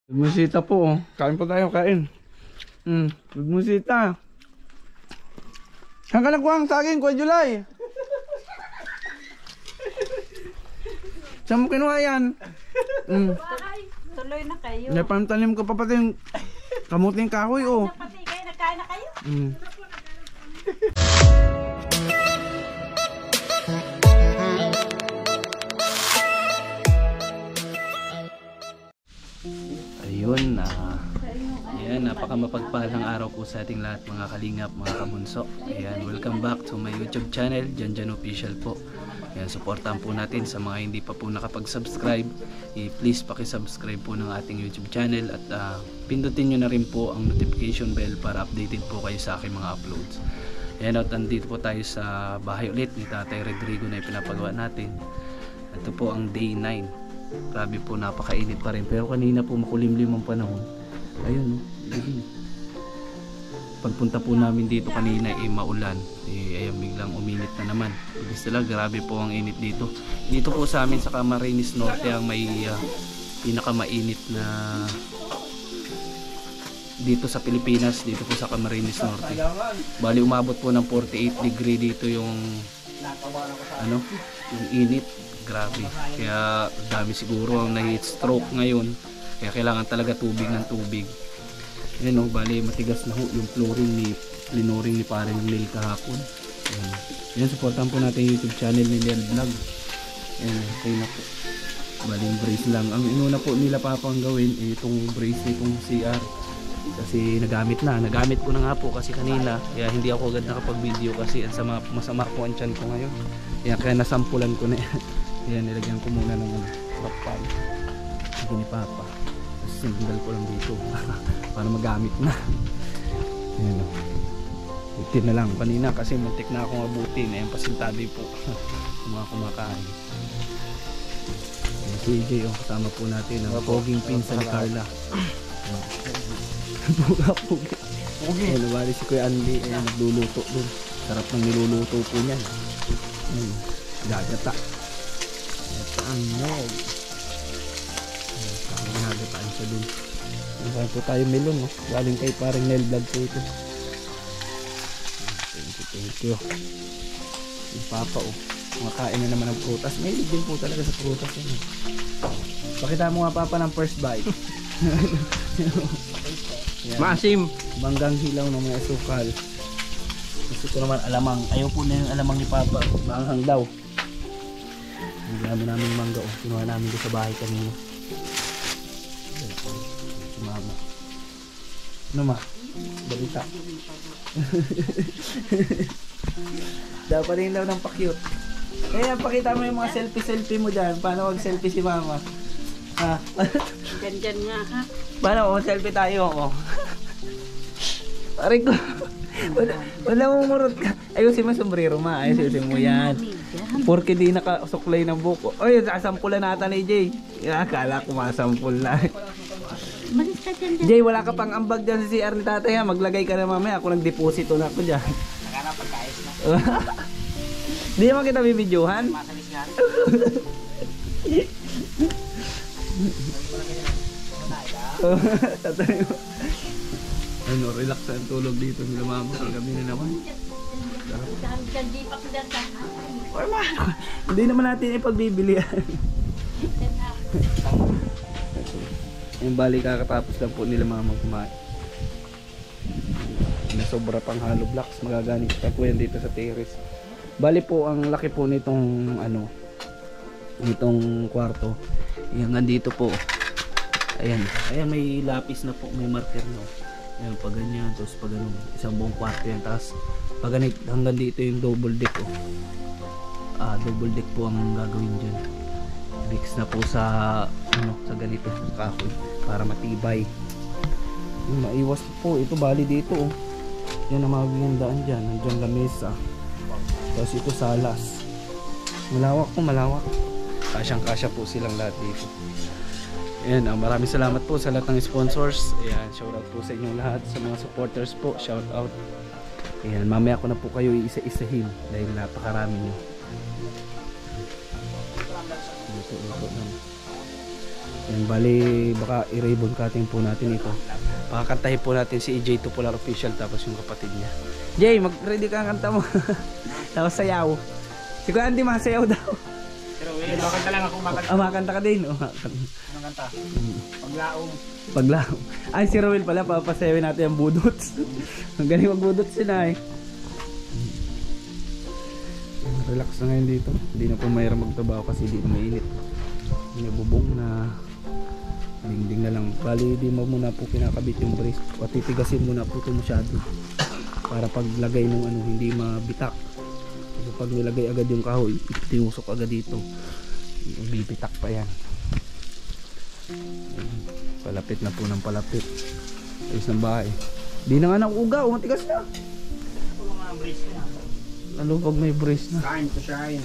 Musita po, oh. Kain po tayo, kain. Musita. Saan ka nagkuhang sa akin, Kuya July? Saan mo kinuha yan? Tuloy na kayo. Napantanim ko pa pati yung kamuting kahoy, oh. Pati kayo, nagkain na kayo. Ayun, ayan, napakamapagpalang araw po sa ating lahat mga kalingap, mga kamunso. Ayan, welcome back to my YouTube channel, Janjan Official po. Ayan, supportahan po natin sa mga hindi pa po nakapag-subscribe. Please pakisubscribe po ng ating YouTube channel at pindutin nyo na rin po ang notification bell para updated po kayo sa aking mga uploads. Ayan, at andito po tayo sa bahay ulit ni Tatay Rodrigo na ipinapagawa natin. Ito po ang day 9. Grabe po, napakainit pa rin. Pero kanina po makulimlim ang panahon. Ayun, pagpunta po namin dito kanina maulan. Ayun, biglang uminit na naman. Ibig sabihin, grabe po ang init dito. Dito po sa amin sa Camarines Norte ang may pinakamainit na dito sa Pilipinas, dito po sa Camarines Norte. Bali umabot po ng 48 degree dito yung yung init. Grabe, kaya dami siguro ang na-heat stroke ngayon, kaya kailangan talaga tubig ng tubig. Ayan o, bali matigas na ho yung flooring ni paring Lil kahapon. Ayan, supportan po natin yung YouTube channel ni Lil Vlog. Ayan, okay na po. Bali yung brace lang, ang inuna po nila papang gawin itong brace nitong CR, kasi nagamit ko na nga po kasi kanina, kaya hindi ako agad nakapag video kasi masama po ang tiyan ko ngayon. Ayan, kaya nasampulan ko na yan. Ayan, nilagyan ko muna ng bakpan. Ito ni Papa. Tapos single ko lang dito para magamit na. Ayan o. Itin na lang. Kanina kasi muntik na akong abutin. Ayan, pasintabi po. Mga kumakain. Ayan, si AJ o. Kasama po natin ang poging pinsan ni Carla. Pugi. Ayan, nabali si Kuya Andy. Ayan, nagluluto dun. Sarap ng niluluto po niyan. Ayan, gagata. Ang nog. Nagataan siya dun. Nagataan po tayo melon, no? Galing kay paring Nel Vlog po ito. Thank you. Yung Papa, oh. Makain na naman ng prutas. May din po talaga sa prutas yan. Pakita mo nga Papa ng first bite. Maasim. Banggang hilaw na may asukal. Gusto ko naman alamang. Ayaw po na yung alamang ni Papa. Maanghang daw. Nagano namin yung mangga, oh. Kinuha namin doon sa bahay kanina. Si Mama. Ano ma? Balita. Dapat rin daw ng pa-cute. Kaya pakita mo yung mga selfie mo dyan. Paano mag-selfie si Mama? Ha? Dyan nga ha. Paano mag-selfie tayo? Oh. Aray ko. Wala mong murot ka. Ayusin mo sombrero ma. Ayusin mo yan. Porque di nakasuklay ng buko. Oy, sasampulan natin ni Jay. Akala ko masampul na. Jay, wala ka pang ambag dyan sa CR ni tatay ha. Maglagay ka na mamaya. Ako nag-deposito na ako dyan. Nagana pagkais na. Di naman kita bibidyohan. Masalis nga. Tatay mo. Ano, relax ang tulog dito nila Mama. Kagabi na naman. Oy, hindi naman natin ipagbibilihan. Yung bali kakatapos lang po nila Mama kumain. Nasobra pang hollow blocks. Magagamit pa po yan dito sa terrace. Bali po ang laki po nitong nitong kwarto. Yan dito po. Ayan, ayan may lapis na po, may marker na. Ayan, pag ganyan, tapos pag ganun, isang buong kwarto yan. Tapos pag ganit, hanggang dito yung double deck, oh. Double deck po ang gagawin dyan. Mix na po sa sa ganito, sa kahoy, para matibay. Yung maiwas po, ito bali dito, oh. Yan ang magigandaan dyan, nandiyan lamesa. Tapos ito salas. Malawak po, malawak. Kasyang kasya po silang lahat dito. Ayan, maraming salamat po sa lahat ng sponsors. Ayan, shout out po sa inyong lahat, sa mga supporters po, shout out. Ayan, mamaya ko na po kayo iisa-isahin dahil napakarami nyo. Luto lang. Yan, bali baka i-ribbon cutting po natin ito. Pakakantahin po natin si EJ Tupular Official tapos yung kapatid niya. Jay, mag-ready ka ang kanta mo. Tapos sayaw. Si Kuya Andy masayaw daw. Pero makanta lang ako makanta. Makanta ka din. Anong kanta? Paglaong. Paglaong. Ay, si Rowel pala, papasayawin natin ang budots. Ang galing mag-budots sila eh. Relax na ngayon dito. Hindi na po mayroon magtrabaho kasi di na mainit. Binabubong na dingding na lang. Bali, di mo muna po kinakabit yung brace. Patitigasin muna po ito masyado. Para paglagay ng ano, hindi mabitak. Kasi pag nilagay agad yung kahoy, tinusok agad dito. Bibitak pa yan. Palapit na po ng palapit. Ayos ng bahay. Di na nga nakuuga, matigas na. Lalo pag may brace na. Shine to shine.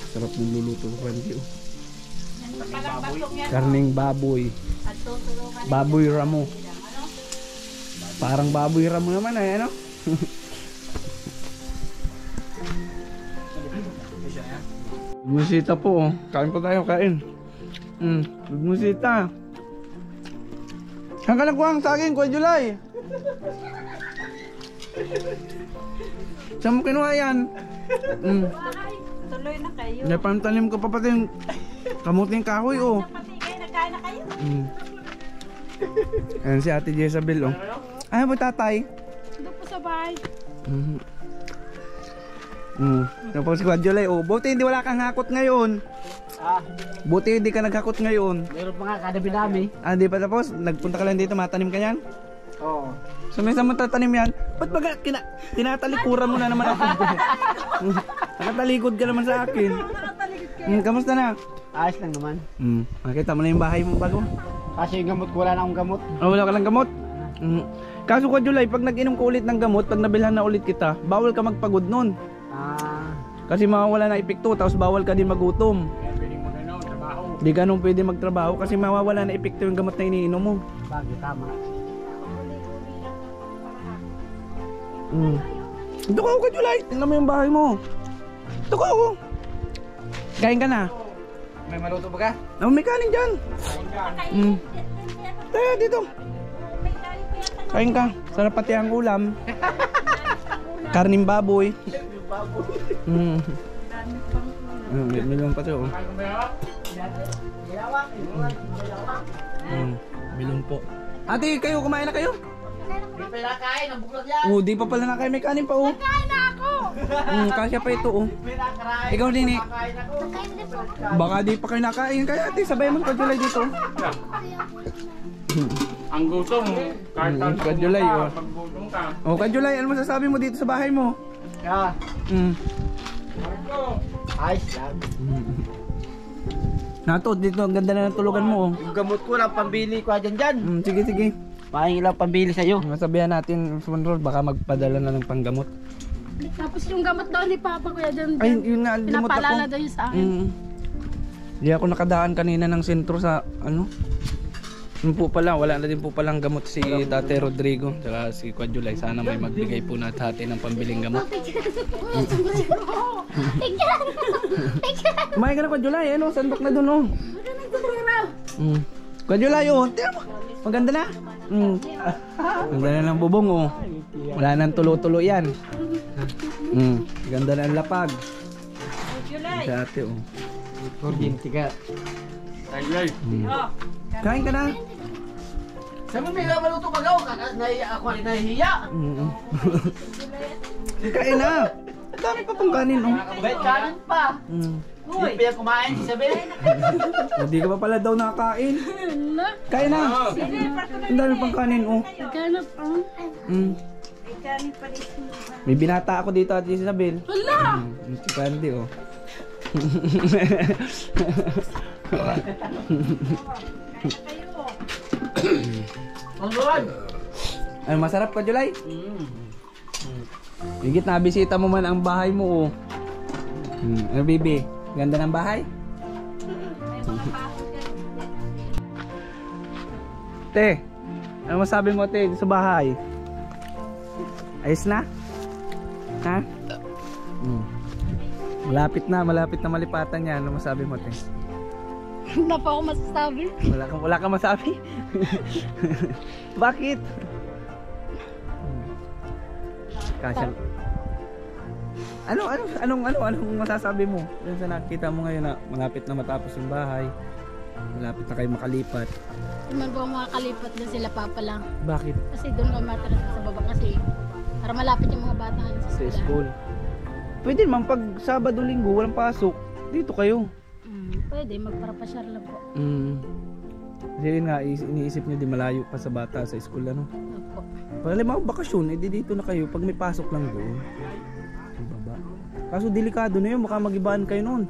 Sarap ng luluto ko Randy. Karning baboy. Baboy ramo. Parang baboy ramo naman ay ano? Musita po oh. Kain pa tayo, kain. Musita. Saan ka nagkuhang saging, Kuya July? Saan mo kinuha yan? Tuloy na kayo. Napantanim ko pa pati yung kamuting kahoy oh. Pati kayo, nagkain na kayo. Ayan si Ate Jezabel oh. Ay mo tatay. Doon po sa bahay. Tapos si Kuya July oh. Buti hindi wala kang hakot ngayon. Buti hindi ka naghakot ngayon. Meron pa nga kadabi namin. Di pa tapos? Nagpunta ka lang dito, matanim ka yan? Oo. So may mo tatanim yan? Ba't baga tinatalikuran mo na naman ako? Nakatalikod ka naman sa akin. Kamusta na? Ayos lang naman. Makita mo na yung bahay mo bago? Kasi yung gamot ko, wala na akong gamot. Wala ka lang gamot? Kaso Kuya July, pag nag-inom ko ulit ng gamot, pag nabilhan na ulit kita, bawal ka magpagod nun. Kasi mawawala na epekto, tapos bawal ka din magutom. Di ganun pwede magtrabaho kasi mawawala na epekto yung gamot na iniinom mo. Bagay, tama. Ito ka Kuya July, tingnan mo yung bahay mo. Ito ka ako. Kain ka na? May maluto ba ka? May kanin dyan. Tayo dito. Kain ka. Sarap pati ang ulam. Karning baboy. Milon pa ito. Milon po. Ate, kayo kumain na kayo? Di pa nakain, ang buklag yan. Di pa pala na kayo, may kanin pa oh. Kain na ako. Kasya pa ito oh. Ikaw din eh. Baka di pa kayo nakain. Kaya ate, sabay mo Kuya July dito. Ang gutom. Kuya July oh. Paggutom ka. Kuya July, ano masasabi mo dito sa bahay mo? Ayos lang. Nato, dito ang ganda na ng tulugan mo oh. Yung gamot ko lang, pambili ko dyan. Sige, sige. Pahingi lang pambili sa'yo. Masabihan natin sumunod, baka magpadala na ng panggamot. Tapos yung gamot daw ni Papa Kuya dyan, Ay, yun nga, limot ako. pinapaalala daw yun sa akin. Di ako nakadaan kanina ng sentro sa ano. Yun po pala, wala na din po palang gamot si Tate Rodrigo. Saka si Kuya July, sana may magbigay po na atin ng pambiling gamot. Kumain ka na Kuya July, ano, sandok na dun oh. Kuya July oh, tiyan mo. Maganda na. Maganda na ng bubong oh. Wala nang tulo-tulo yan. Ganda na ang lapag. Si ate oh. Kuryente ka. Kain ka na. Sabi mo, may maluto ka daw. Ako rin nahihiya. Kain na. Ang dami pa pong kanin oh. May kanin pa. Hindi pa yan kumain, Isabel. Hindi ka pa pala daw nakakain. Kain na. Ang dami pang kanin oh. Ganap ang... May binata ako dito at Isabel. Wala! Si Candy oh. Ay, masarap ka July? Higit na bisita mo man ang bahay mo oh. Ano baby? Ganda ng bahay? Te, ano masabi mo te sa bahay? Ayos na? Ha? Malapit na malipatan yan. Ano masabi mo te? Wala pa ako masasabi. Wala kang masabi? Bakit? Kasya. Anong masasabi mo? Dun sa nakita mo ngayon na malapit na matapos yung bahay. Malapit na kayo makalipat. Naman po makakalipat na sila papa lang. Bakit? Kasi doon kami matira sa baba kasi para malapit yung mga bata Sa school. Pwede naman pag Sabado, Linggo, walang pasok. Dito kayo. Pwede, magparapasyar lang po. Kasi yun nga, iniisip nyo di malayo pa sa bata sa school ano. Opo. Pag mga bakasyon, edi dito na kayo. Pag may pasok lang doon. Sa baba. Kaso delikado na yun, baka magibaan kayo noon.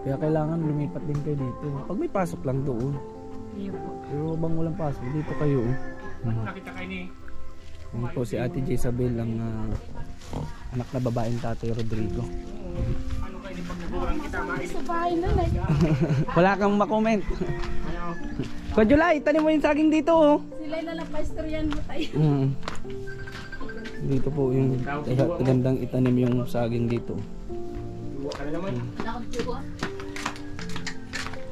Kaya kailangan lumipat din kayo dito. Pag may pasok lang doon. Iya po. Pero bang walang pasok, dito kayo. Nakita kayo ni. Ano po si Ate Jezabel ang anak na babaeng Tatay Rodrigo. Ano kayo ni pag naburan kita Sa bahay na lang. Wala kang makomment. Kwa July, tanim mo yung saging dito oh. Sila na lang pa-istoryan mo tayo. Dito po yung gandang itanim yung saging dito.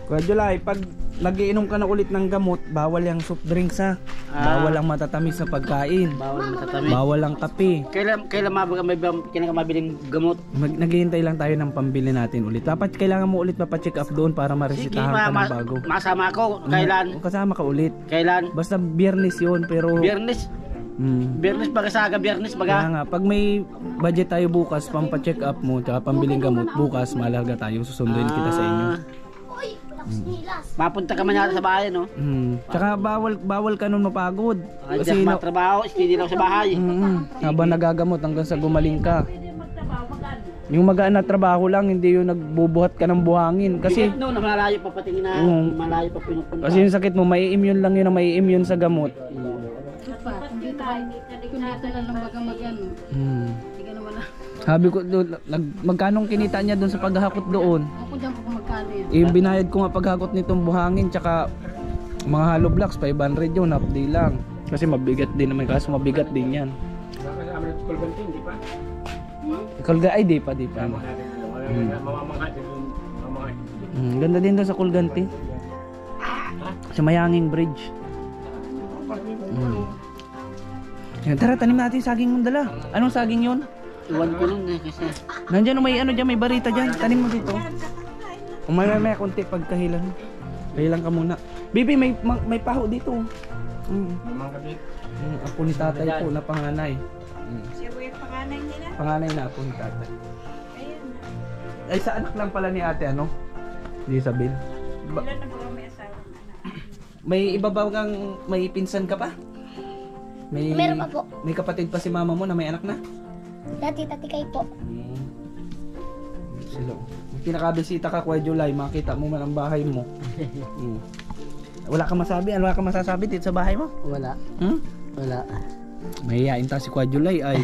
Kwa July, pag nagiinom ka na ulit ng gamot, bawal yung soft drinks ha. Bawal ang matatamis na pagkain. Bawal matatamis. Bawal ang kape. Kailan mabiling gamot? Naghihintay lang tayo ng pambili natin ulit. Dapat kailangan mo ulit mapacheck up doon para maresitahan ka ng bago. Masama ako. Kailan? Kasama ka ulit. Kailan? Basta Biyernes yun pero Biyernes. Biyernes baga saga, Biyernes kaya baga. nga, pag may budget tayo bukas pampacheck up mo tsaka pambiling gamot bukas malaga tayo susunduin kita sa inyo. Mapunta ka man yata sa bahay, no? Tsaka bawal ka nun mapagod. Kasi Kasi matrabaho, steady lang sa bahay. habang nagagamot hanggang sa gumaling ka. Yung magaan na trabaho lang, hindi yung nagbubuhat ka ng buhangin. Kasi Bigat, no, na malayo pa patingin na, malayo pa pinupunta. kasi yung sakit mo, may immune lang yun na may immune sa gamot. Kung dito na lang baga mag-ano. Hindi ka naman na. Sabi ko doon, magkanong kinita niya doon sa paghahakot doon. Ako dyan po kung magkano yan. Yung binayad ko nga paghakot nitong buhangin tsaka mga hollow blocks 500 yun, half day lang. Kasi mabigat din naman, kaso mabigat din yan. Kasama ng kulbanting, di pa? Kulga ay di pa. Ganda din doon sa Kulganti. Sa Mayanging Bridge. Yan, tara tanim natin saging mong dala. Anong saging yun? Iwan ko nun kasi. Nandiyan may ano dyan, may barita dyan. Tanim mo dito. May konti pagkahilan. Kahilan ka muna. Bibi, may paho dito. Mga kabit. Apo ni tatay po na panganay. Siya po yung panganay nila. Panganay na apo ni tatay. Ayun na. Ay, sa anak lang pala ni ate, ano? Isabel. Ilan na po may asawang anak? May iba ba kang may pinsan ka pa? Meron pa po. May kapatid pa si mama mo na may anak na? Dati tatikay po. Sila. Pinakabisita ka Kuya July, makita mo man ang bahay mo. Wala kang masabi? Wala kang masasabi dito sa bahay mo? Wala. Wala. Mahihain ta si Kuya July ay.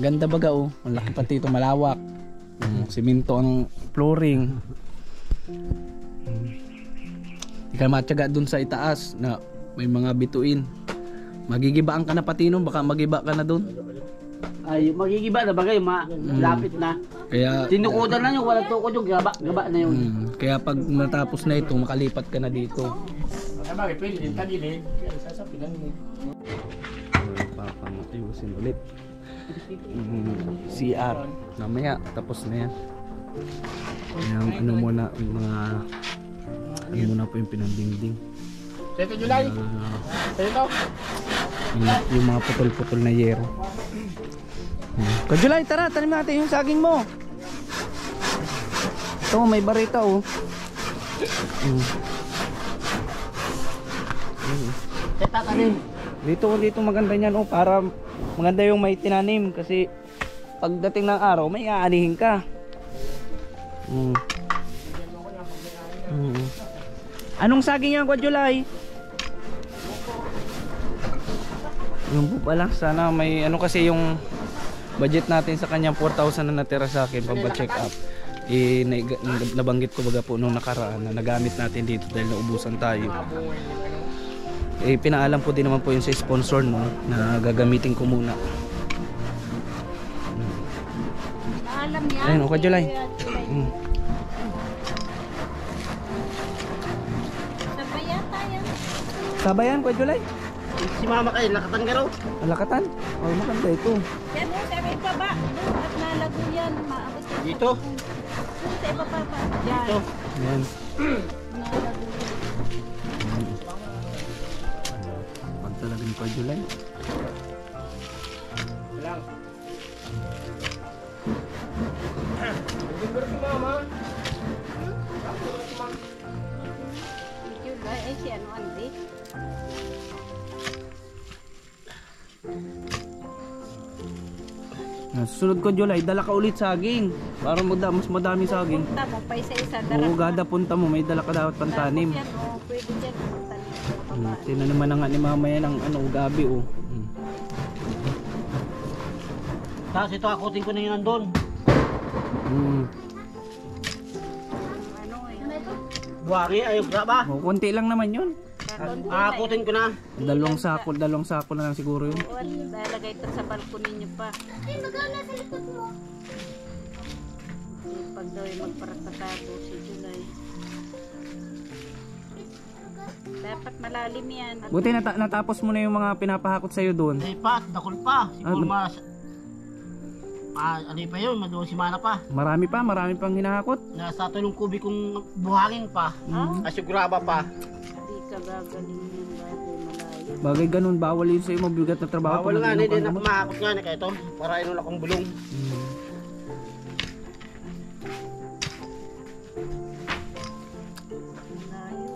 Ganda baga oh. Ang laki pati ito, malawak. Simento ang flooring. Hindi ka matyaga dun sa itaas na may mga bituin. Magigibaan ka na pati nun, baka magiba ka na dun. Ay, magigiba na bagay, lapit na. Kaya Tinukudan lang yung walang tukod yung gaba na yun. kaya pag natapos na ito, makalipat ka na dito. Ay, bakit pwede din tagilid? Sasapinan mo. Papangayusin ulit. CR. Mamaya, tapos na yan. Yung ano muna, yung mga ano muna po yung pinandingding. Seto July. Seto. Yung mga putol-putol na yero. Kajulay, tara, tanim natin yung saging mo. Ito, may barita oh. Tatanim. Dito maganda niyan oh, para maganda yung may tinanim kasi pagdating ng araw may aanihin ka. Anong saging yan, Kajulay? Yung po pala, sana may ano kasi yung budget natin sa kanyang 4,000 na natira sa akin pampa-check up. Nabanggit ko baga po nung nakaraan na nagamit natin dito dahil naubusan tayo. Pinaalam ko din naman po yun sa sponsor no, na gagamitin ko muna. alam yan. Ayun, Kuya Julay. Sabay yata yan. Sabayan, Kuya Julay. Si mama kayo, nakatan ka raw. Alakatan. Oh, maganda ito. Yan o, sa may baba. Doon at nalago yan. Maabot yan. Dito. Doon sa ibaba pa. Yan. Dito. Ayan. Nalago yan. Pag talaga ni Kuya Julay. Julay, ay si ano, Andy. Susunod ko Julay, dala ka ulit saging. Para mas madami saging. Punta mo pa isa-isa. Oo, gada punta mo, may dala ka dapat pantanim. Yan o, pwede dyan. Punta Tinaniman na nga ni mama yan ang gabi oh. Tapos ito, akutin ko na yun nandun. Ano eh. Buhari, ayun ka ba? Oh, konti lang naman yun. Akutin ko na. Dalawang sako na lang siguro yun. Lalagay ito sa balkon ninyo pa. Ay, magkano sa likod mo? Pag daw ay magparatatago si Julay. Dapat malalim yan. At Buti natapos mo na yung mga pinapahakot sa'yo doon. Ay pa, dakol pa. Siguro mas... ano pa yun, madoon si Mana pa. Marami pang hinahakot. Nasa 3 kubikong buhangin pa. Asiguraba pa. Hindi ka gagaling yan. Bagay malalim. Bagay ganun, bawal yun sa'yo, mabigat na trabaho. Bawal nga, nag-inom hindi ka na ng gamot. pumakot nga na ito. Para inon akong bulong. Malayo.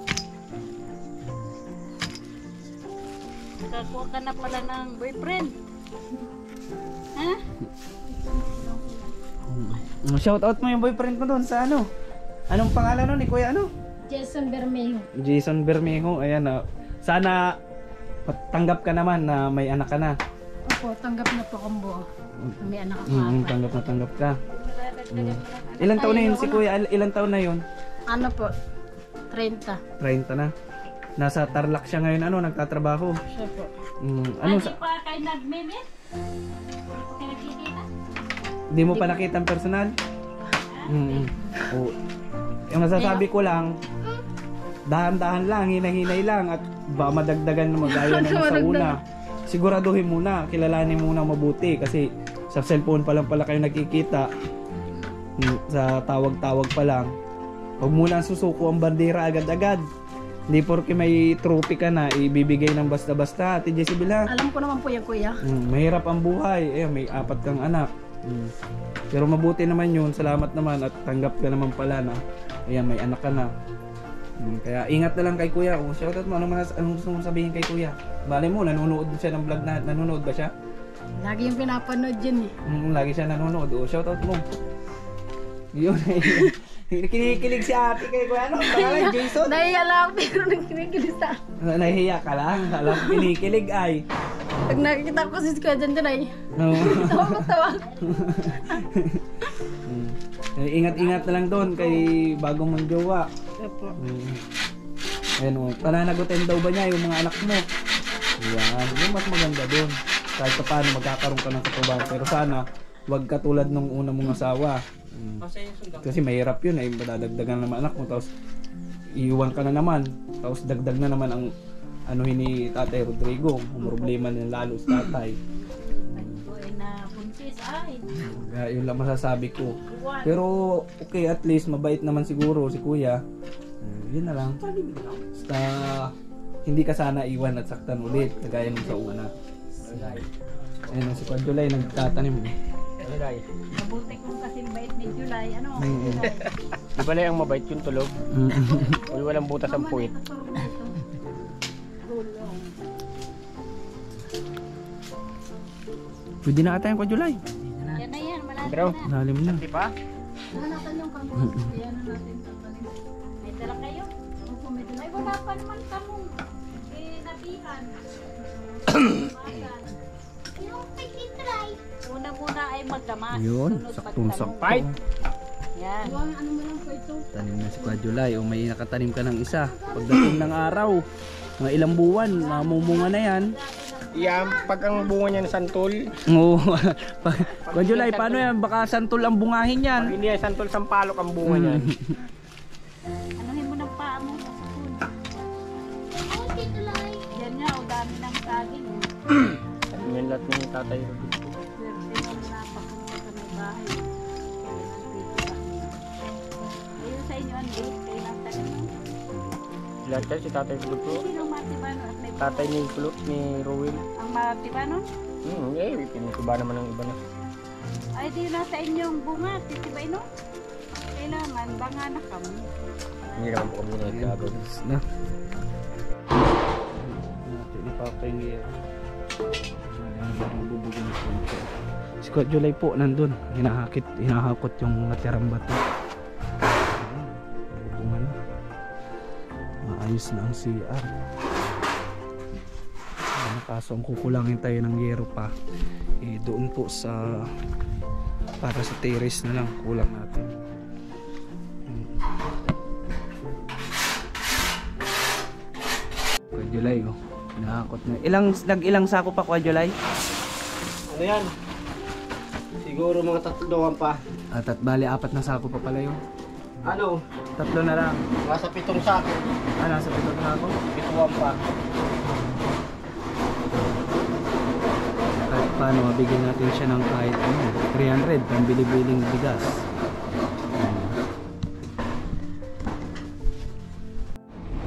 Nakakuha ka na pala ng boyfriend. Ha? Shoutout mo yung boyfriend mo doon sa ano? Anong pangalan nun ni Kuya ano? Jason Bermejo. Jason Bermejo. Ayan sana tanggap ka naman na may anak ka na. Opo, tanggap na po akong buo. May anak ako apat. Tanggap ka. Ilang taon na yun si Kuya? Ilang taon na yun? Ano po? 30. 30 na. Nasa Tarlac siya ngayon nagtatrabaho. Siya po. Ano sa... Pa kayo nag-mimit? Kaya nakikita? Di mo pa nakita ang personal? Oh. Yung nasasabi ko lang, dahan-dahan lang, hinay-hinay lang at ba madagdagan na magaya na sa una. Siguraduhin muna, kilalanin muna mabuti kasi sa cellphone pa lang pala kayo nakikita. Sa tawag-tawag pa lang. Huwag mo lang susuko ang bandera agad-agad. Hindi porke may trophy ka na, ibibigay ng basta-basta. Ate Jezebel ha? Alam ko naman po yan, kuya. Mahirap ang buhay. May 4 kang anak. Pero mabuti naman yun. Salamat naman at tanggap ka naman pala na may anak ka na. Kaya ingat na lang kay Kuya. Shoutout mo. Anong gusto mong sabihin kay Kuya? Bale mo, nanonood siya ng vlog na. Nanonood ba siya? Lagi yung pinapanood yun eh. Lagi siya nanonood. Shoutout mo. Yun. Kinikilig si ate kay Kuya. Ano? Pangalan, Jason? Nahiya lang ako pero nagkinikilig sa akin. Nahihiya ka lang. Alam, kinikilig ay. Pag nakikita ko si Kuya dyan ay No. tawa. Ingat-ingat na lang doon kay bagong mong jowa. Opo. Ayun o, pananagutin daw ba niya yung mga anak mo? Yan, yung mas maganda doon. Kahit pa paano magkakaroon ka ng katubahan. Pero sana, wag katulad nung una mong asawa. Kasi mahirap yun eh, madadagdagan naman anak mo. Tapos iiwan ka na naman. Tapos dagdag na naman ang anuhin ni Tatay Rodrigo. Ang problema niya lalo sa tatay. Ay na buntis ay. Kaya yun lang masasabi ko. Pero okay, at least mabait naman siguro si Kuya. Yun na lang. Basta hindi ka sana iwan at saktan ulit kagaya nung sa una. Ayun si Kuya Julay nagtatanim. Mabuti kung kasing bait ni Julay. Ano? Di ba na yung mabait yung tulog? Walang butas ang puwit. Pwede na ata yung Kuya Julay. Yan na yan. Malapit Pero, na. Lalim na. di ba? Hanatan yung kamo. Kaya na natin sa talim. May dala kayo? Opo, may dala. Ay wala pa naman kamo. Nabihan. Yung pagtitry. Una-muna ay magdamas. Yun, Sunod saktong-sakto. Fight! Yan. Buwang ano mo lang po ito. Tanim na si Kuya Julay. O may nakatanim ka ng isa. Pagdating ng araw, mga ilang buwan, mamumunga na yan. Yan, pag ang bunga niya na santol, Oo. Kuya July, paano yan? Baka santol ang bungahin yan. pag hindi yan santol, sampalok ang bunga niyan. Anuhin mo ng paa mo sa spoon. Ako, Tito Lai. Yan nga, o dami ng saging. Yan lahat ni Tatay Rodrigo. Swerte mo na papunta sa may bahay. Kaya nandito ka. Ayun sa inyo, Andy, kayo ng talim mo. Lahat yan si Tatay Rodrigo. Sino matibano at may Tatay ni Rowell. ang matibano? Pinutuba naman ng iba na. Ay, di na sa inyong bunga, titibay no? Kailangan, banga na kami. Hindi naman po kami nagkagaw. Na. Natin ipapahingin. Si Kuya July po nandun. Hinahakot yung natirang bato. Kung ano. Maayos na ang CR. Kaso ang kukulangin tayo ng yero pa. Doon po sa para sa terrace na lang kulang natin. Kuya July, oh. Hinahakot na. Ilang sako pa, Kuya July? Ano yan? Siguro mga 3 pa. At bali 4 na sako pa pala yun. Ano? 3 na lang. Nasa 7 sako. Nasa 7 na ako. 7 pa. Kahit paano, mabigyan natin siya ng kahit 300 pang bili-biling bigas.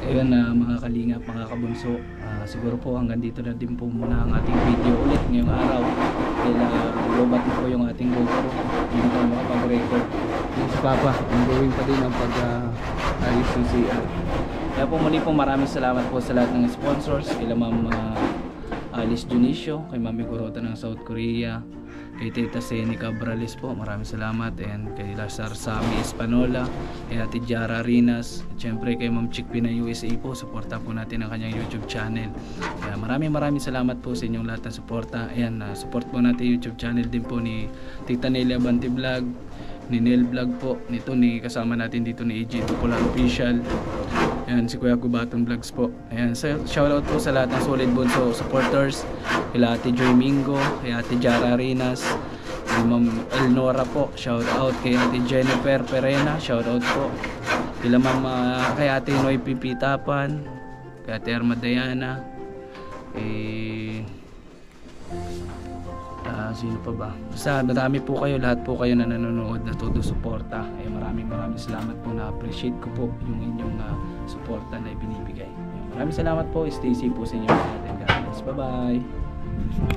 Ayun na mga kalingap, mga kabunso, siguro po hanggang dito na din po muna ang ating video ulit ngayong araw. Dahil lobat na po yung ating GoPro, hindi tayo makapag-record. Yung si Papa, ongoing pa din ang pag-ayos ng CR. Kaya po muli po maraming salamat po sa lahat ng sponsors, kila Ma'am Alice Junicio, kay Mami Gorota ng South Korea, kay Tita Seni Cabrales po, maraming salamat, and kay Lazar Sami Espanola, kay Ate Jara Rinas, at syempre kay Ma'am Chick Pina USA po, suporta po natin ang kanyang YouTube channel. Kaya maraming salamat po sa inyong lahat ng suporta. Ayan, support po natin YouTube channel din po ni Tita Nelia Banti Vlog, ni Nel Vlog po, nito ni kasama natin dito ni AJ Popular Official. Ayan, si Kuya Gubaton Vlogs po. Ayan, shoutout po sa lahat ng Solid Bunso supporters. Kila Ate Joy Mingo, kay Ate Jara Rinas, kay Ma'am Elnora po, shoutout. Kay Ate Jennifer Perena, shoutout po. Kila kay Ate Noy Pipitapan, kay Ate Arma Diana, sino pa ba? Basta marami po kayo, lahat po kayo na nanonood, na todo suporta. Maraming salamat po, na appreciate ko po yung inyong suporta na ibinibigay. Maraming salamat po, stay safe po sa inyo lahat, and God bless. Bye bye.